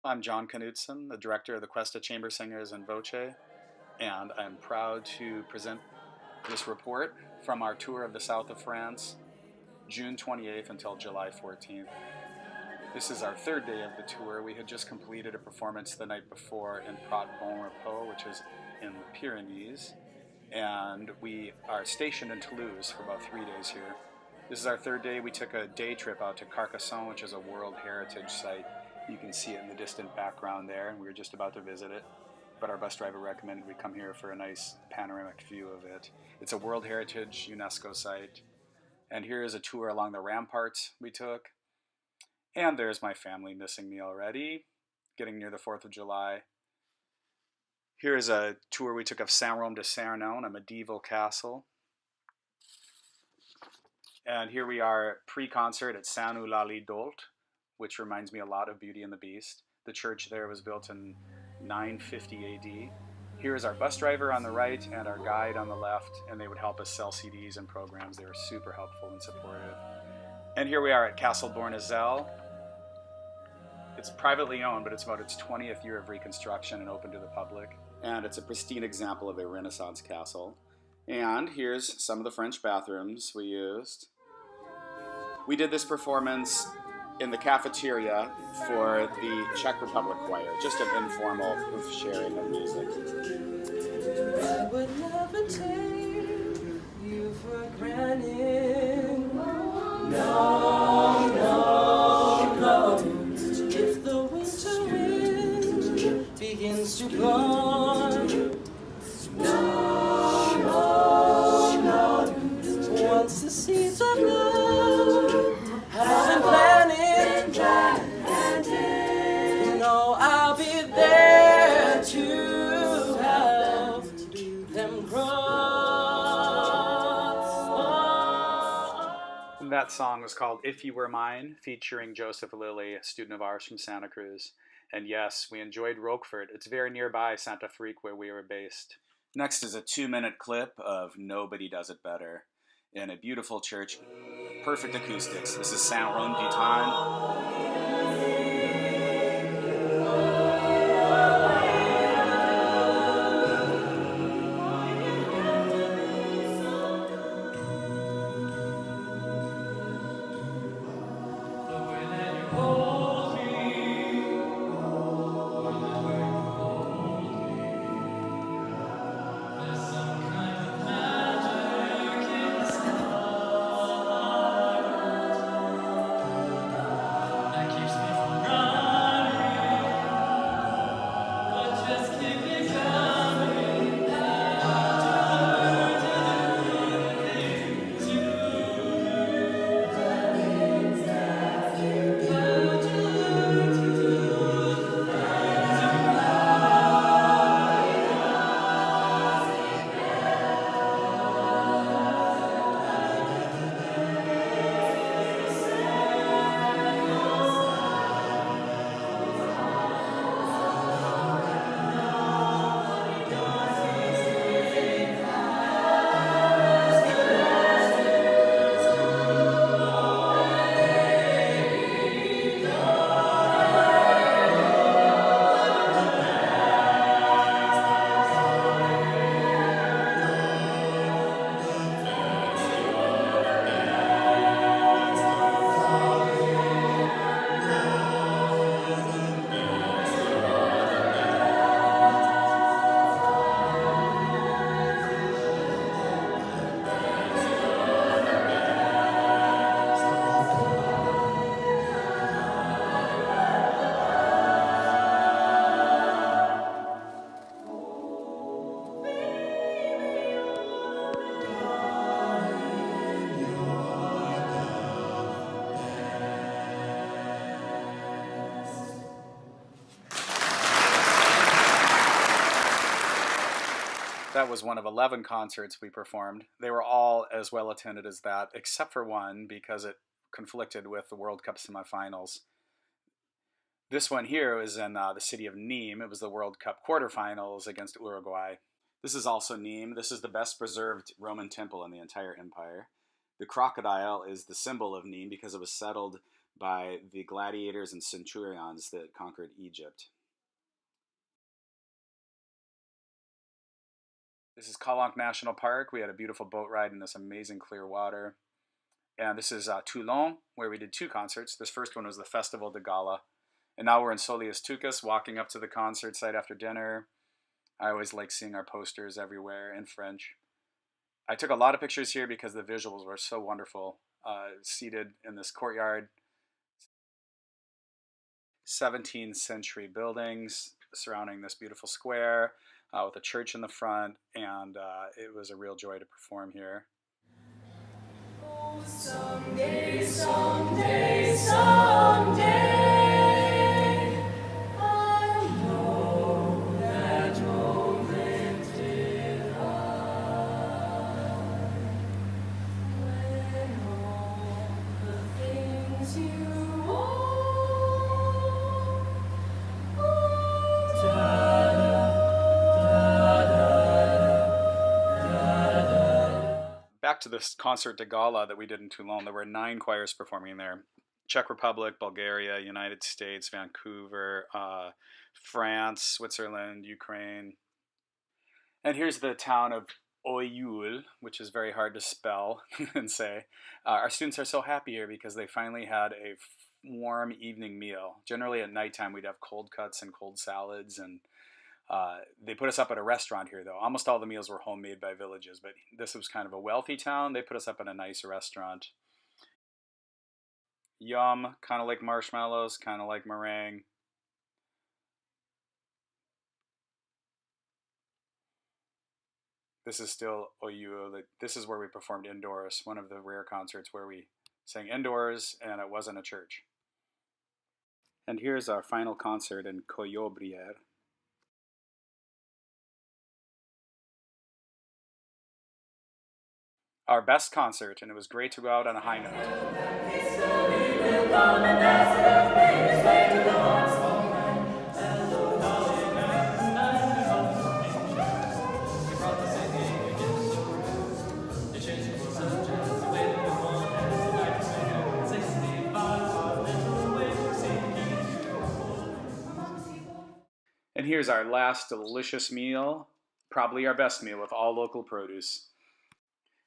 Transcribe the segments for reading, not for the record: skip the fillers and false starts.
I'm John Knudsen, the director of the Cuesta Chamber Singers and Voce, and I'm proud to present this report from our tour of the south of France, June 28th until July 14th. This is our third day of the tour. We had just completed a performance the night before in Prat Bon Repos, which is in the Pyrenees, and we are stationed in Toulouse for about 3 days here. This is our third day. We took a day trip out to Carcassonne, which is a World Heritage Site. You can see it in the distant background there, and we were just about to visit it. But our bus driver recommended we come here for a nice panoramic view of it. It's a World Heritage UNESCO site. And here is a tour along the ramparts we took. And there's my family missing me already, getting near the 4th of July. Here is a tour we took of Saint-Rome de Cernon, a medieval castle. And here we are pre-concert at Saint-Eulalie d'Olt, which reminds me a lot of Beauty and the Beast. The church there was built in 950 AD. Here is our bus driver on the right and our guide on the left, and they would help us sell CDs and programs. They were super helpful and supportive. And here we are at Castle Bournazel. It's privately owned, but it's about its 20th year of reconstruction and open to the public. And it's a pristine example of a Renaissance castle. And here's some of the French bathrooms we used. We did this performance in the cafeteria for the Czech Republic Choir, just an informal sharing of music. I would never take you for granted. No, no, no. If the winter wind begins to blow, no, no, no. Once the seeds of love have been planted, you know I'll be there to help them grow. And that song was called If You Were Mine, featuring Joseph Lilly, a student of ours from Santa Cruz. And yes, we enjoyed Roquefort. It's very nearby Santa Frique, where we were based. Next is a 2-minute clip of Nobody Does It Better in a beautiful church. Perfect acoustics. This is Saint-Rome du Tarn. That was one of 11 concerts we performed. They were all as well attended as that, except for one because it conflicted with the World Cup semifinals. This one here was in the city of Nîmes. It was the World Cup quarterfinals against Uruguay. This is also Nîmes. This is the best preserved Roman temple in the entire empire. The crocodile is the symbol of Nîmes because it was settled by the gladiators and centurions that conquered Egypt. This is Kalank National Park. We had a beautiful boat ride in this amazing clear water. And this is Toulon, where we did 2 concerts. This first one was the Festival de Gala. And now we're in Solius Tucas, walking up to the concert site after dinner. I always like seeing our posters everywhere in French. I took a lot of pictures here because the visuals were so wonderful. Seated in this courtyard, 17th century buildings surrounding this beautiful square with a church in the front, and it was a real joy to perform here. Oh, someday, someday, someday, I know that moment will arrive when all the things you Back to this concert de gala that we did in Toulon, there were 9 choirs performing there. Czech Republic, Bulgaria, United States, Vancouver, France, Switzerland, Ukraine. And here's the town of Oyul, which is very hard to spell and say. Our students are so happy here because they finally had a warm evening meal. Generally at nighttime we'd have cold cuts and cold salads, and they put us up at a restaurant here, though. Almost all the meals were homemade by villages, but this was kind of a wealthy town. They put us up in a nice restaurant. Yum, kind of like marshmallows, kind of like meringue. This is still Oyu. This is where we performed indoors, one of the rare concerts where we sang indoors and it wasn't a church. And here's our final concert in Coyobrière. Our best concert, and it was great to go out on a high note. And here's our last delicious meal, probably our best meal with all local produce.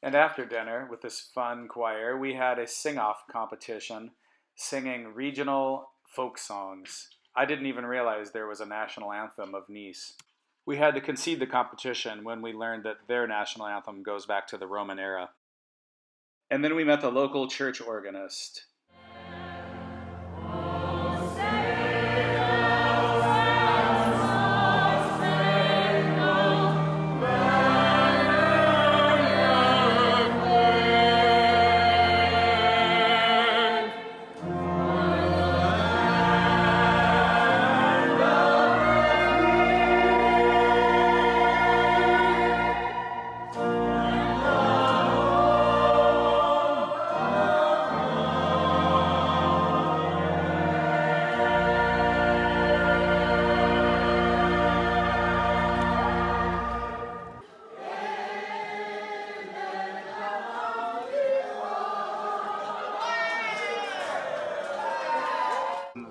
And after dinner, with this fun choir, we had a sing-off competition singing regional folk songs. I didn't even realize there was a national anthem of Nice. We had to concede the competition when we learned that their national anthem goes back to the Roman era. And then we met the local church organist.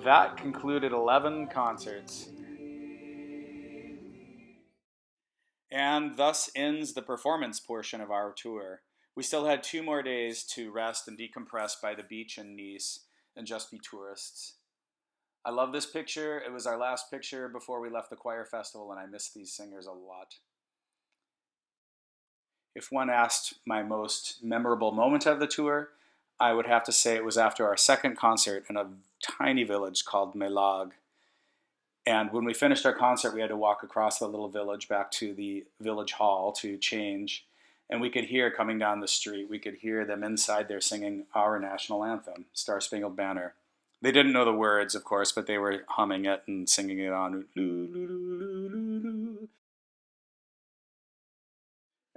That concluded 11 concerts. And thus ends the performance portion of our tour. We still had 2 more days to rest and decompress by the beach in Nice and just be tourists. I love this picture. It was our last picture before we left the choir festival, and I miss these singers a lot. If one asked my most memorable moment of the tour, I would have to say it was after our second concert in a tiny village called Melag. And when we finished our concert, we had to walk across the little village back to the village hall to change. And we could hear coming down the street, we could hear them inside there singing our national anthem, Star Spangled Banner. They didn't know the words, of course, but they were humming it and singing it on.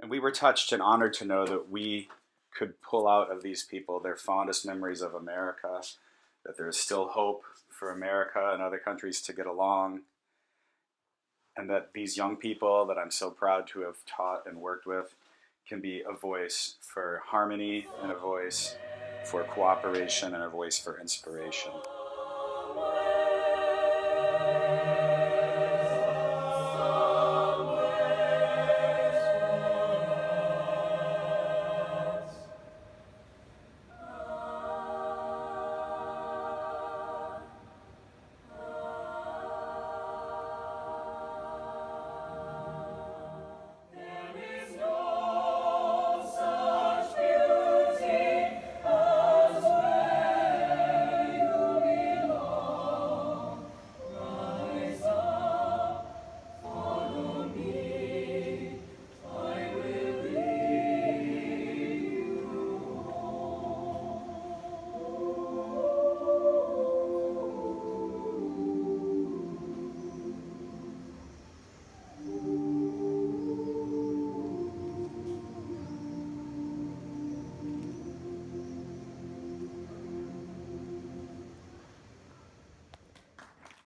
And we were touched and honored to know that we could pull out of these people their fondest memories of America, that there is still hope for America and other countries to get along, and that these young people that I'm so proud to have taught and worked with can be a voice for harmony and a voice for cooperation and a voice for inspiration.